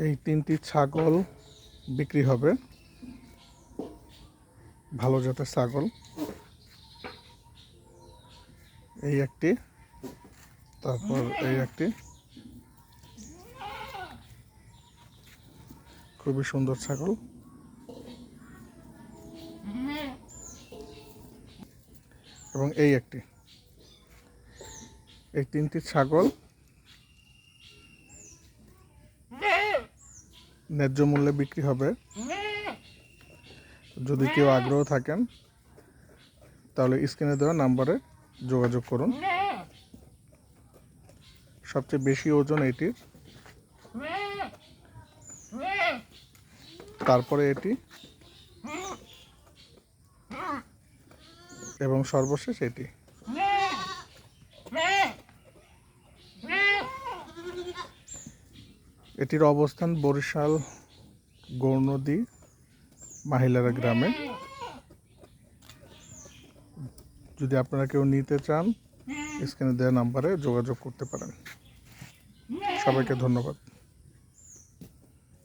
এই 3টি ছাগল বিক্রি হবে, ভালো জাতের ছাগল। এই একটি, তারপর এই একটি, খুবই সুন্দর ছাগল। এবং এই একটি। এই 3টি ছাগল ন্যায্য মূল্যে বিক্রি হবে। যদি কেউ আগ্রহ থাকেন তাহলে স্ক্রিনে দেওয়া নাম্বারে যোগাযোগ করুন। সবচেয়ে বেশি ওজন এটির, তারপরে এটি, এবং সর্বশেষ এটি। এটির অবস্থান বরিশাল গৌরনদী মাহিলারা গ্রামে। যদি আপনারা কেউ নিতে চান স্ক্রিনে দেওয়া নাম্বারে যোগাযোগ করতে পারেন। সবাইকে ধন্যবাদ।